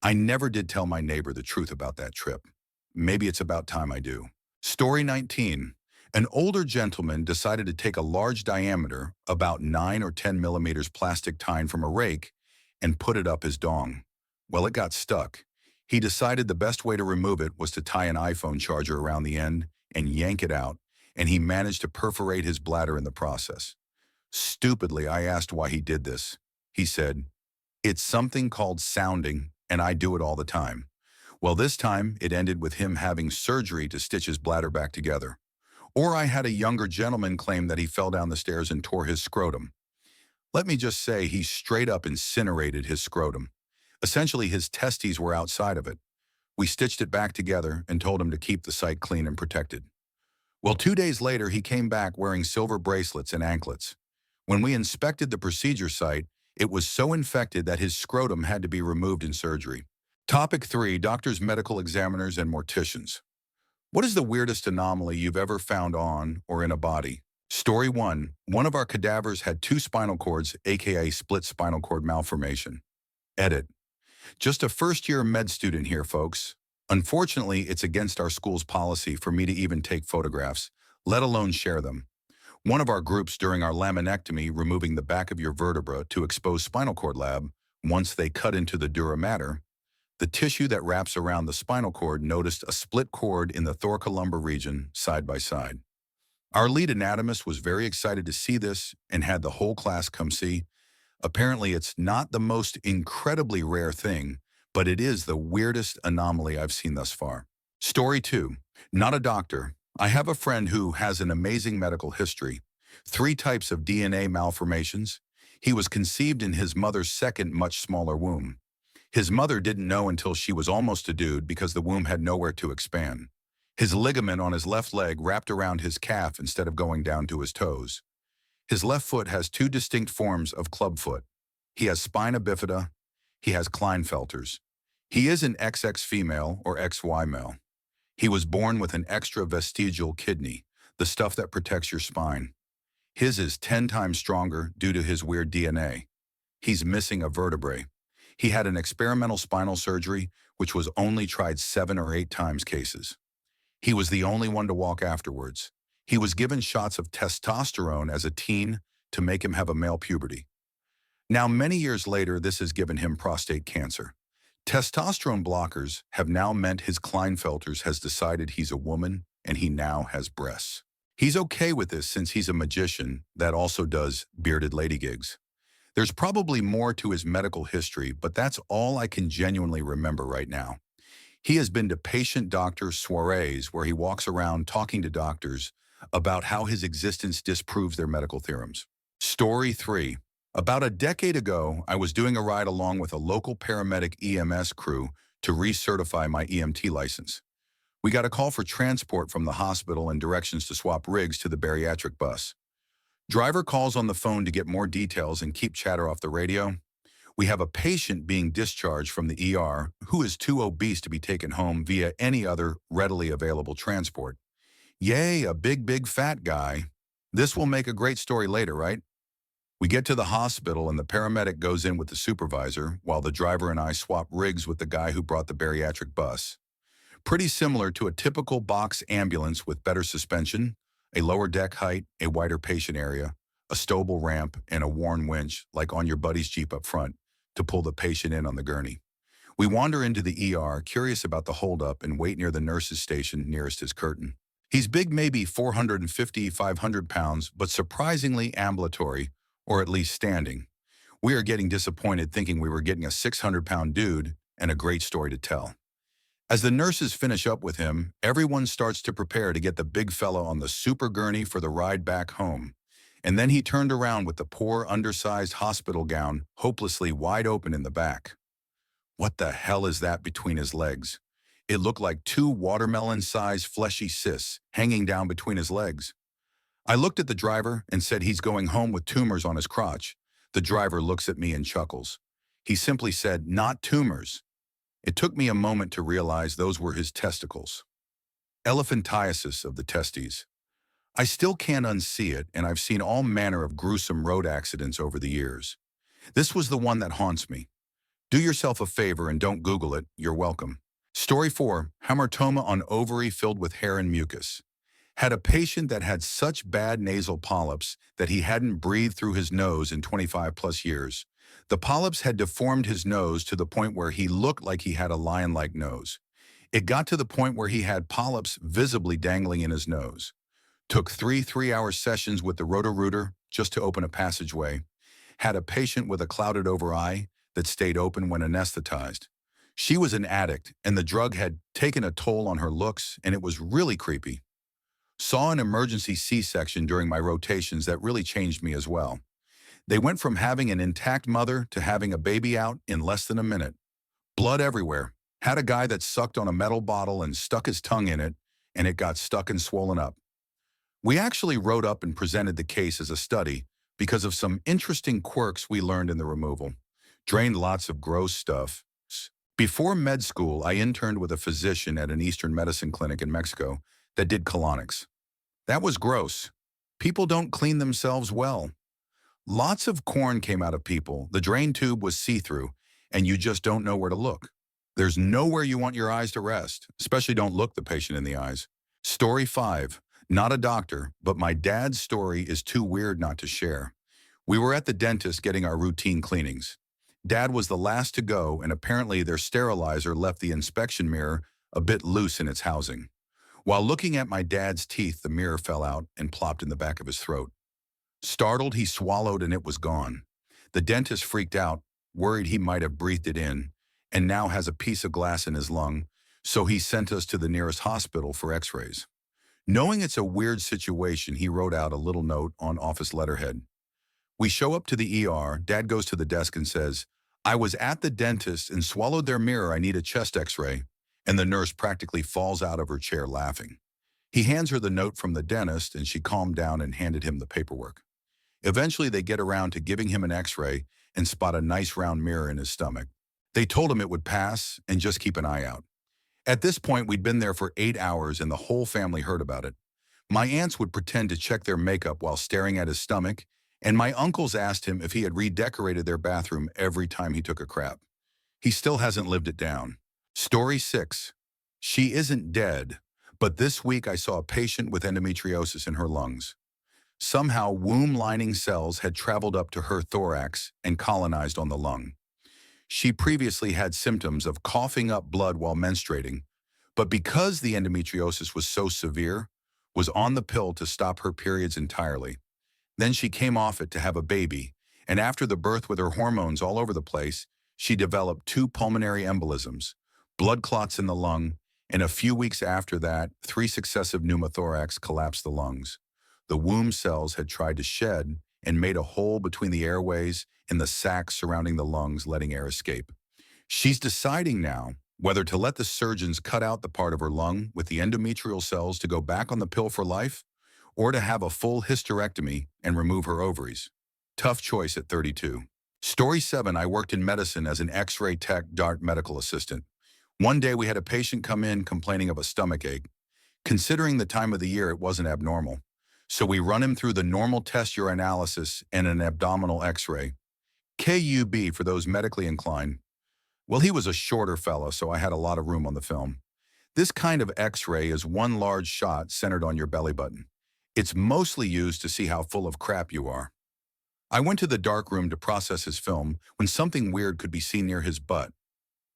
I never did tell my neighbor the truth about that trip. Maybe it's about time I do. Story 19. An older gentleman decided to take a large diameter, about 9 or 10 millimeters plastic tine from a rake and put it up his dong. Well, it got stuck. He decided the best way to remove it was to tie an iPhone charger around the end and yank it out, and he managed to perforate his bladder in the process. Stupidly, I asked why he did this. He said, "It's something called sounding, and I do it all the time." Well, this time, it ended with him having surgery to stitch his bladder back together. Or I had a younger gentleman claim that he fell down the stairs and tore his scrotum. Let me just say he straight up incinerated his scrotum. Essentially, his testes were outside of it. We stitched it back together and told him to keep the site clean and protected. Well, 2 days later, he came back wearing silver bracelets and anklets. When we inspected the procedure site, it was so infected that his scrotum had to be removed in surgery. Topic 3, doctors, medical examiners, and morticians. What is the weirdest anomaly you've ever found on or in a body? Story 1. One of our cadavers had two spinal cords, aka split spinal cord malformation. Edit. Just a first-year med student here, folks. Unfortunately, it's against our school's policy for me to even take photographs, let alone share them. One of our groups during our laminectomy, removing the back of your vertebra to expose spinal cord lab, once they cut into the dura mater, the tissue that wraps around the spinal cord noticed a split cord in the thoracolumbar region, side by side. Our lead anatomist was very excited to see this and had the whole class come see. Apparently, it's not the most incredibly rare thing, but it is the weirdest anomaly I've seen thus far. Story 2. Not a doctor. I have a friend who has an amazing medical history. 3 types of DNA malformations. He was conceived in his mother's second, much smaller womb. His mother didn't know until she was almost a dude because the womb had nowhere to expand. His ligament on his left leg wrapped around his calf instead of going down to his toes. His left foot has 2 distinct forms of clubfoot. He has spina bifida. He has Klinefelters. He is an XX female or XY male. He was born with an extra vestigial kidney, the stuff that protects your spine. His is 10 times stronger due to his weird DNA. He's missing a vertebrae. He had an experimental spinal surgery, which was only tried 7 or 8 times cases. He was the only one to walk afterwards. He was given shots of testosterone as a teen to make him have a male puberty. Now, many years later, this has given him prostate cancer. Testosterone blockers have now meant his Klinefelters has decided he's a woman and he now has breasts. He's okay with this since he's a magician that also does bearded lady gigs. There's probably more to his medical history, but that's all I can genuinely remember right now. He has been to patient-doctor soirees where he walks around talking to doctors about how his existence disproves their medical theorems. Story 3. About a decade ago, I was doing a ride along with a local paramedic EMS crew to recertify my EMT license. We got a call for transport from the hospital and directions to swap rigs to the bariatric bus. Driver calls on the phone to get more details and keep chatter off the radio. We have a patient being discharged from the ER who is too obese to be taken home via any other readily available transport. Yay, a big fat guy. This will make a great story later, right? We get to the hospital and the paramedic goes in with the supervisor while the driver and I swap rigs with the guy who brought the bariatric bus. Pretty similar to a typical box ambulance with better suspension, a lower deck height, a wider patient area, a stowable ramp, and a worn winch like on your buddy's Jeep up front to pull the patient in on the gurney. We wander into the ER, curious about the holdup, and wait near the nurse's station nearest his curtain. He's big, maybe 450, 500 pounds, but surprisingly ambulatory, or at least standing. We are getting disappointed thinking we were getting a 600-pound dude and a great story to tell. As the nurses finish up with him, everyone starts to prepare to get the big fella on the super gurney for the ride back home. And then he turned around with the poor, undersized hospital gown hopelessly wide open in the back. What the hell is that between his legs? It looked like 2 watermelon-sized fleshy cysts hanging down between his legs. I looked at the driver and said he's going home with tumors on his crotch. The driver looks at me and chuckles. He simply said, "Not tumors." It took me a moment to realize those were his testicles. Elephantiasis of the testes. I still can't unsee it, and I've seen all manner of gruesome road accidents over the years. This was the one that haunts me. Do yourself a favor and don't Google it. You're welcome. Story 4. Hamartoma on ovary filled with hair and mucus. Had a patient that had such bad nasal polyps that he hadn't breathed through his nose in 25 plus years. The polyps had deformed his nose to the point where he looked like he had a lion-like nose. It got to the point where he had polyps visibly dangling in his nose. Took three-hour sessions with the roto-rooter just to open a passageway. Had a patient with a clouded over eye that stayed open when anesthetized. She was an addict, and the drug had taken a toll on her looks, and it was really creepy. Saw an emergency C-section during my rotations that really changed me as well. They went from having an intact mother to having a baby out in less than a minute. Blood everywhere. Had a guy that sucked on a metal bottle and stuck his tongue in it, and it got stuck and swollen up. We actually wrote up and presented the case as a study because of some interesting quirks we learned in the removal. Drained lots of gross stuff. Before med school, I interned with a physician at an Eastern medicine clinic in Mexico that did colonics. That was gross. People don't clean themselves well. Lots of corn came out of people, the drain tube was see-through, and you just don't know where to look. There's nowhere you want your eyes to rest, especially don't look the patient in the eyes. Story 5. Not a doctor, but my dad's story is too weird not to share. We were at the dentist getting our routine cleanings. Dad was the last to go, and apparently their sterilizer left the inspection mirror a bit loose in its housing. While looking at my dad's teeth, the mirror fell out and plopped in the back of his throat. Startled, he swallowed and it was gone. The dentist freaked out, worried he might have breathed it in, and now has a piece of glass in his lung, so he sent us to the nearest hospital for x-rays. Knowing it's a weird situation, he wrote out a little note on office letterhead. We show up to the ER, Dad goes to the desk and says, "I was at the dentist and swallowed their mirror, I need a chest x-ray," and the nurse practically falls out of her chair laughing. He hands her the note from the dentist and she calmed down and handed him the paperwork. Eventually they get around to giving him an x-ray and spot a nice round mirror in his stomach. They told him it would pass and just keep an eye out. At this point, we'd been there for 8 hours and the whole family heard about it. My aunts would pretend to check their makeup while staring at his stomach, and my uncles asked him if he had redecorated their bathroom every time he took a crap. He still hasn't lived it down. Story 6. She isn't dead, but this week I saw a patient with endometriosis in her lungs. Somehow, womb lining cells had traveled up to her thorax and colonized on the lung. She previously had symptoms of coughing up blood while menstruating, but because the endometriosis was so severe, was on the pill to stop her periods entirely. Then she came off it to have a baby, and after the birth with her hormones all over the place, she developed 2 pulmonary embolisms, blood clots in the lung, and a few weeks after that, 3 successive pneumothorax collapsed the lungs. The womb cells had tried to shed and made a hole between the airways and the sacs surrounding the lungs, letting air escape. She's deciding now whether to let the surgeons cut out the part of her lung with the endometrial cells to go back on the pill for life, or to have a full hysterectomy and remove her ovaries. Tough choice at 32. Story 7. I worked in medicine as an X-ray tech DART medical assistant. One day we had a patient come in complaining of a stomach ache. Considering the time of the year, it wasn't abnormal. So we run him through the normal test urinalysis and an abdominal X-ray. KUB for those medically inclined. Well, he was a shorter fella, so I had a lot of room on the film. This kind of X-ray is one large shot centered on your belly button. It's mostly used to see how full of crap you are. I went to the dark room to process his film when something weird could be seen near his butt.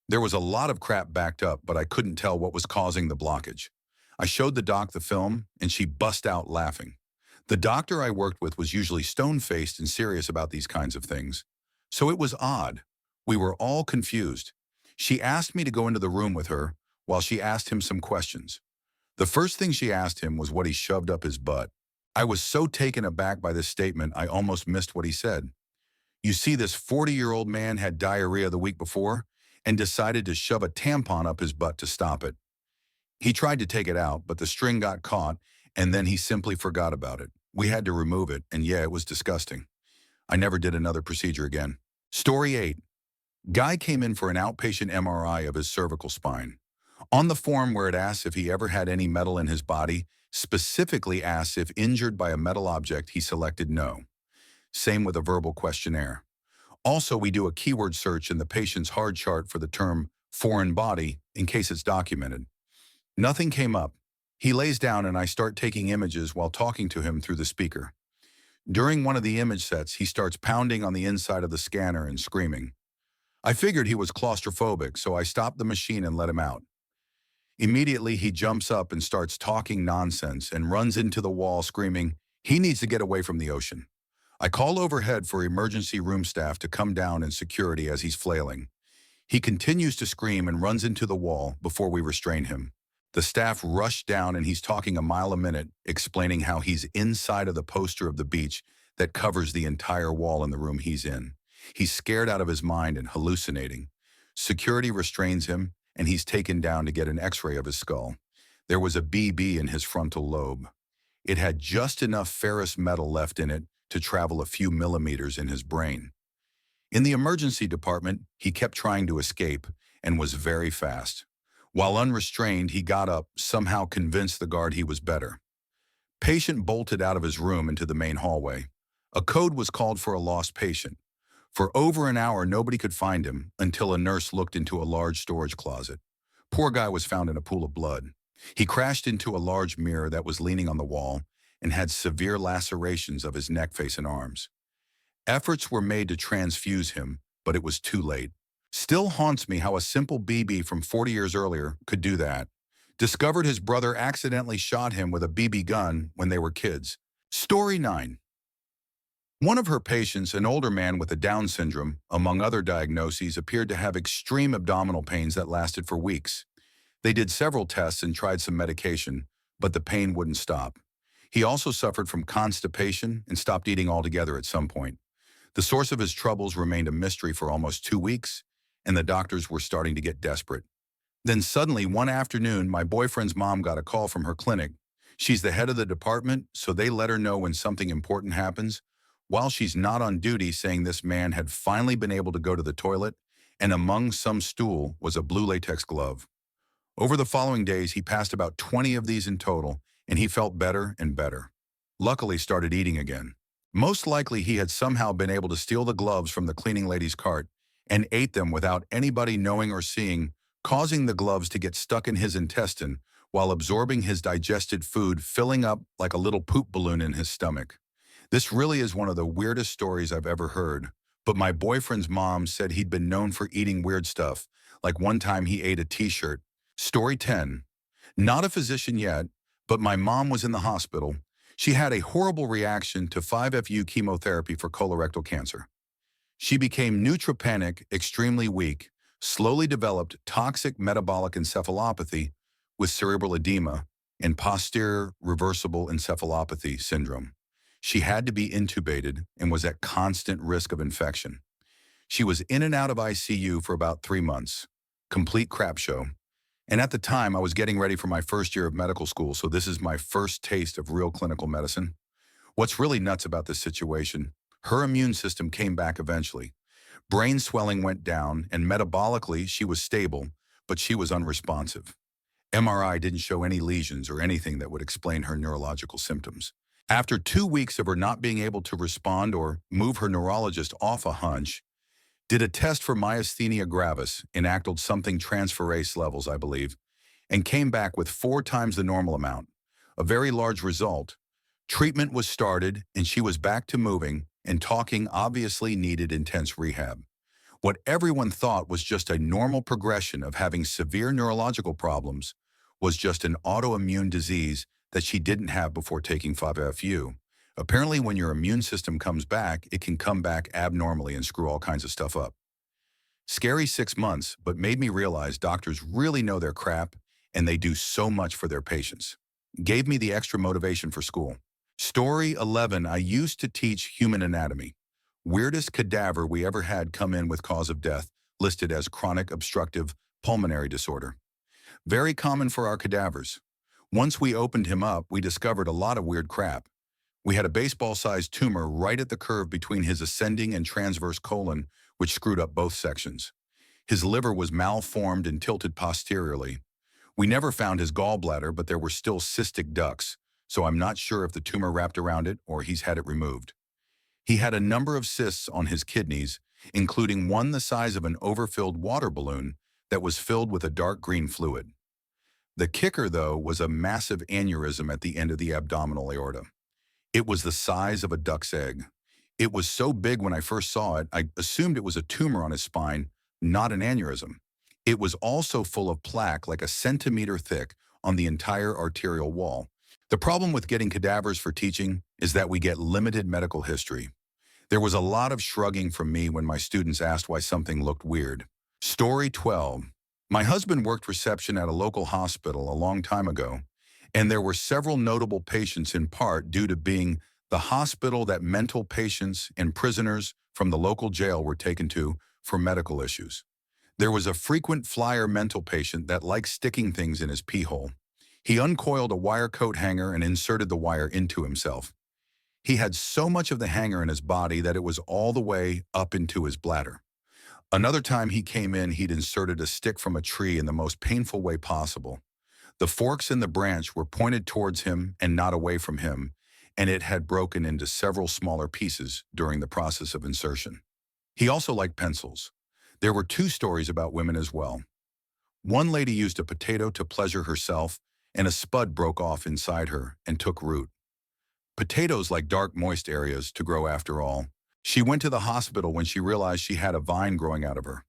There was a lot of crap backed up, but I couldn't tell what was causing the blockage. I showed the doc the film, and she bust out laughing. The doctor I worked with was usually stone-faced and serious about these kinds of things. So it was odd. We were all confused. She asked me to go into the room with her while she asked him some questions. The first thing she asked him was what he shoved up his butt. I was so taken aback by this statement, I almost missed what he said. You see, this 40-year-old man had diarrhea the week before and decided to shove a tampon up his butt to stop it. He tried to take it out, but the string got caught, and then he simply forgot about it. We had to remove it, and yeah, it was disgusting. I never did another procedure again. Story 8. Guy came in for an outpatient MRI of his cervical spine. On the form where it asks if he ever had any metal in his body, specifically asks if injured by a metal object, he selected no. Same with a verbal questionnaire. Also, we do a keyword search in the patient's hard chart for the term foreign body in case it's documented. Nothing came up. He lays down and I start taking images while talking to him through the speaker. During one of the image sets, he starts pounding on the inside of the scanner and screaming. I figured he was claustrophobic, so I stopped the machine and let him out. Immediately, he jumps up and starts talking nonsense and runs into the wall screaming, he needs to get away from the ocean. I call overhead for emergency room staff to come down and security as he's flailing. He continues to scream and runs into the wall before we restrain him. The staff rush down and he's talking a mile a minute, explaining how he's inside of the poster of the beach that covers the entire wall in the room he's in. He's scared out of his mind and hallucinating. Security restrains him, and he's taken down to get an x-ray of his skull. There was a BB in his frontal lobe. It had just enough ferrous metal left in it to travel a few millimeters in his brain. In the emergency department, he kept trying to escape and was very fast. While unrestrained, he got up, somehow convinced the guard he was better. Patient bolted out of his room into the main hallway. A code was called for a lost patient. For over an hour, nobody could find him until a nurse looked into a large storage closet. Poor guy was found in a pool of blood. He crashed into a large mirror that was leaning on the wall and had severe lacerations of his neck, face, and arms. Efforts were made to transfuse him, but it was too late. Still haunts me how a simple BB from 40 years earlier could do that. Discovered his brother accidentally shot him with a BB gun when they were kids. Story 9. One of her patients, an older man with a Down syndrome, among other diagnoses, appeared to have extreme abdominal pains that lasted for weeks. They did several tests and tried some medication, but the pain wouldn't stop. He also suffered from constipation and stopped eating altogether at some point. The source of his troubles remained a mystery for almost 2 weeks, and the doctors were starting to get desperate. Then suddenly, one afternoon, my boyfriend's mom got a call from her clinic. She's the head of the department, so they let her know when something important happens, while she's not on duty, saying this man had finally been able to go to the toilet, and among some stool was a blue latex glove. Over the following days, he passed about 20 of these in total, and he felt better and better. Luckily, started eating again. Most likely, he had somehow been able to steal the gloves from the cleaning lady's cart and ate them without anybody knowing or seeing, causing the gloves to get stuck in his intestine while absorbing his digested food, filling up like a little poop balloon in his stomach. This really is one of the weirdest stories I've ever heard, but my boyfriend's mom said he'd been known for eating weird stuff, like one time he ate a t-shirt. Story 10. Not a physician yet, but my mom was in the hospital. She had a horrible reaction to 5-FU chemotherapy for colorectal cancer. She became neutropenic, extremely weak, slowly developed toxic metabolic encephalopathy with cerebral edema and posterior reversible encephalopathy syndrome. She had to be intubated and was at constant risk of infection. She was in and out of ICU for about 3 months. Complete crap show. And at the time, I was getting ready for my first year of medical school, so this is my first taste of real clinical medicine. What's really nuts about this situation, her immune system came back eventually. Brain swelling went down, and metabolically, she was stable, but she was unresponsive. MRI didn't show any lesions or anything that would explain her neurological symptoms. After 2 weeks of her not being able to respond or move her neurologist off a hunch, did a test for myasthenia gravis, enacted something transferase levels, I believe, and came back with 4 times the normal amount, a very large result. Treatment was started, and she was back to moving, and talking obviously needed intense rehab. What everyone thought was just a normal progression of having severe neurological problems was just an autoimmune disease that she didn't have before taking 5-FU. Apparently, when your immune system comes back, it can come back abnormally and screw all kinds of stuff up. Scary 6 months, but made me realize doctors really know their crap, and they do so much for their patients. Gave me the extra motivation for school. Story 11. I used to teach human anatomy. Weirdest cadaver we ever had come in with cause of death, listed as chronic obstructive pulmonary disorder. Very common for our cadavers. Once we opened him up, we discovered a lot of weird crap. We had a baseball-sized tumor right at the curve between his ascending and transverse colon, which screwed up both sections. His liver was malformed and tilted posteriorly. We never found his gallbladder, but there were still cystic ducts, so I'm not sure if the tumor wrapped around it or he's had it removed. He had a number of cysts on his kidneys, including one the size of an overfilled water balloon that was filled with a dark green fluid. The kicker, though, was a massive aneurysm at the end of the abdominal aorta. It was the size of a duck's egg. It was so big when I first saw it, I assumed it was a tumor on his spine, not an aneurysm. It was also full of plaque like a centimeter thick on the entire arterial wall. The problem with getting cadavers for teaching is that we get limited medical history. There was a lot of shrugging from me when my students asked why something looked weird. Story 12. My husband worked reception at a local hospital a long time ago, and there were several notable patients in part due to being the hospital that mental patients and prisoners from the local jail were taken to for medical issues. There was a frequent flyer mental patient that liked sticking things in his pee hole. He uncoiled a wire coat hanger and inserted the wire into himself. He had so much of the hanger in his body that it was all the way up into his bladder. Another time he came in, he'd inserted a stick from a tree in the most painful way possible. The forks in the branch were pointed towards him and not away from him, and it had broken into several smaller pieces during the process of insertion. He also liked pencils. There were two stories about women as well. One lady used a potato to pleasure herself, and a spud broke off inside her and took root. Potatoes like dark, moist areas to grow after all. She went to the hospital when she realized she had a vine growing out of her.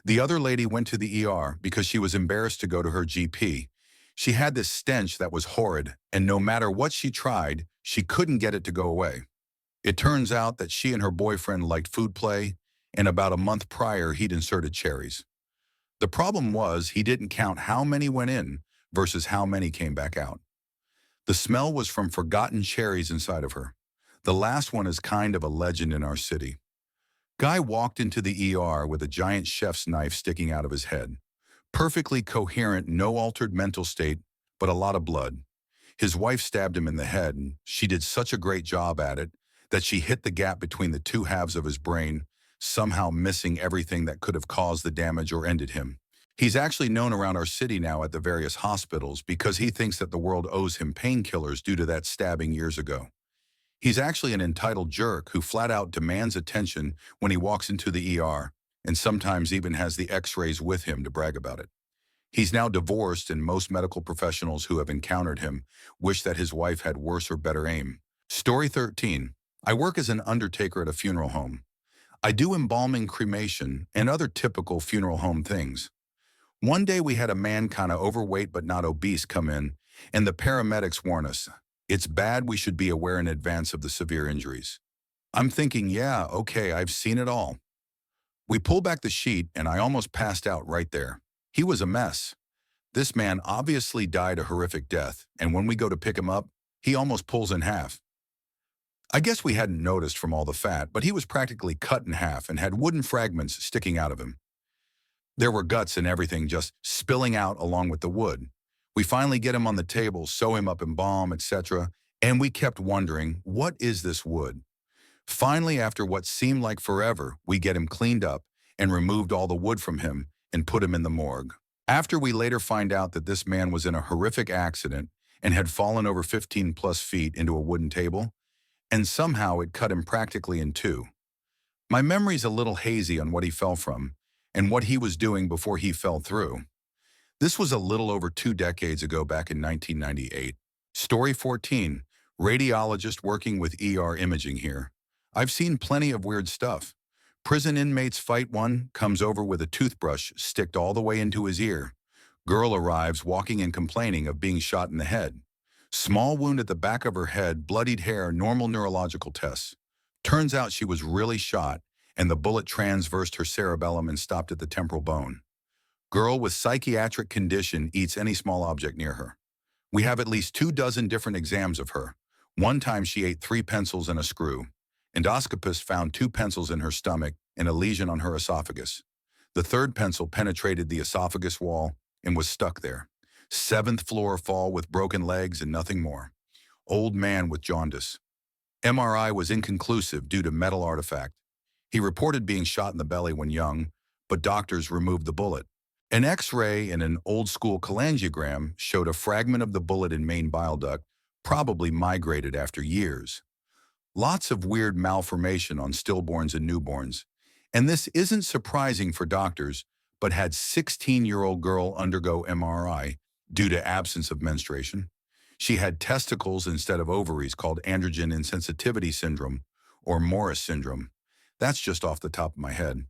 The other lady went to the ER because she was embarrassed to go to her GP. She had this stench that was horrid, and no matter what she tried, she couldn't get it to go away. It turns out that she and her boyfriend liked food play, and about a month prior, he'd inserted cherries. The problem was he didn't count how many went in versus how many came back out. The smell was from forgotten cherries inside of her. The last one is kind of a legend in our city. Guy walked into the ER with a giant chef's knife sticking out of his head. Perfectly coherent, no altered mental state, but a lot of blood. His wife stabbed him in the head, and she did such a great job at it that she hit the gap between the two halves of his brain, somehow missing everything that could have caused the damage or ended him. He's actually known around our city now at the various hospitals because he thinks that the world owes him painkillers due to that stabbing years ago. He's actually an entitled jerk who flat out demands attention when he walks into the ER, and sometimes even has the x-rays with him to brag about it. He's now divorced, and most medical professionals who have encountered him wish that his wife had worse or better aim. Story 13. I work as an undertaker at a funeral home. I do embalming, cremation, and other typical funeral home things. One day we had a man kinda overweight but not obese come in, and the paramedics warn us, it's bad, we should be aware in advance of the severe injuries. I'm thinking, yeah, okay, I've seen it all. We pull back the sheet and I almost passed out right there. He was a mess. This man obviously died a horrific death, and when we go to pick him up, he almost pulls in half. I guess we hadn't noticed from all the fat, but he was practically cut in half and had wooden fragments sticking out of him. There were guts and everything just spilling out along with the wood. We finally get him on the table, sew him up in balm, etc., and we kept wondering, what is this wood? Finally, after what seemed like forever, we get him cleaned up and removed all the wood from him and put him in the morgue. After we later find out that this man was in a horrific accident and had fallen over 15 plus feet into a wooden table, and somehow it cut him practically in two. My memory's a little hazy on what he fell from and what he was doing before he fell through. This was a little over 2 decades ago, back in 1998. Story 14. Radiologist working with ER imaging here. I've seen plenty of weird stuff. Prison inmates fight, one comes over with a toothbrush sticked all the way into his ear. Girl arrives walking and complaining of being shot in the head. Small wound at the back of her head, bloodied hair, normal neurological tests. Turns out she was really shot, and the bullet transversed her cerebellum and stopped at the temporal bone. Girl with psychiatric condition eats any small object near her. We have at least 24 different exams of her. One time she ate 3 pencils and a screw. Endoscopist found 2 pencils in her stomach and a lesion on her esophagus. The 3rd pencil penetrated the esophagus wall and was stuck there. 7th floor fall with broken legs and nothing more. Old man with jaundice. MRI was inconclusive due to metal artifact. He reported being shot in the belly when young, but doctors removed the bullet. An X-ray and an old-school cholangiogram showed a fragment of the bullet in main bile duct, probably migrated after years. Lots of weird malformation on stillborns and newborns. And this isn't surprising for doctors, but had 16-year-old girl undergo MRI due to absence of menstruation. She had testicles instead of ovaries called androgen insensitivity syndrome or Morris syndrome. That's just off the top of my head.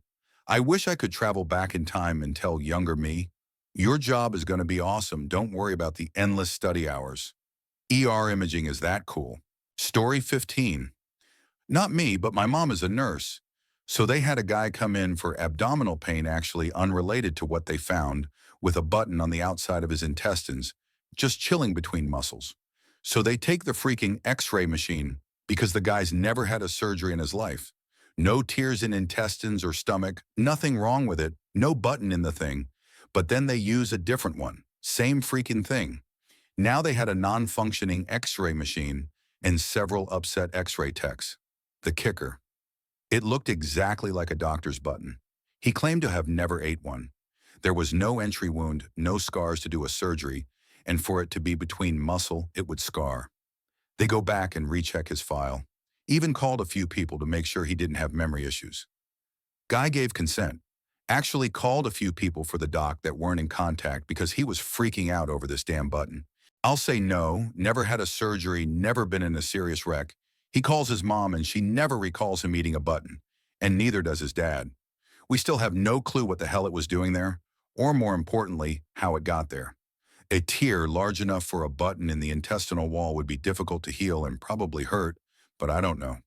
I wish I could travel back in time and tell younger me, your job is going to be awesome. Don't worry about the endless study hours. ER imaging is that cool. Story 15. Not me, but my mom is a nurse. So they had a guy come in for abdominal pain actually unrelated to what they found, with a button on the outside of his intestines, just chilling between muscles. So they take the freaking x-ray machine because the guy's never had a surgery in his life. No tears in intestines or stomach, nothing wrong with it, no button in the thing. But then they use a different one. Same freaking thing. Now they had a non-functioning x-ray machine and several upset x-ray techs. The kicker. It looked exactly like a doctor's button. He claimed to have never ate one. There was no entry wound, no scars to do a surgery, and for it to be between muscle, it would scar. They go back and recheck his file. Even called a few people to make sure he didn't have memory issues. Guy gave consent. Actually called a few people for the doc that weren't in contact because he was freaking out over this damn button. I'll say no, never had a surgery, never been in a serious wreck. He calls his mom and she never recalls him eating a button, and neither does his dad. We still have no clue what the hell it was doing there, or more importantly, how it got there. A tear large enough for a button in the intestinal wall would be difficult to heal and probably hurt, but I don't know.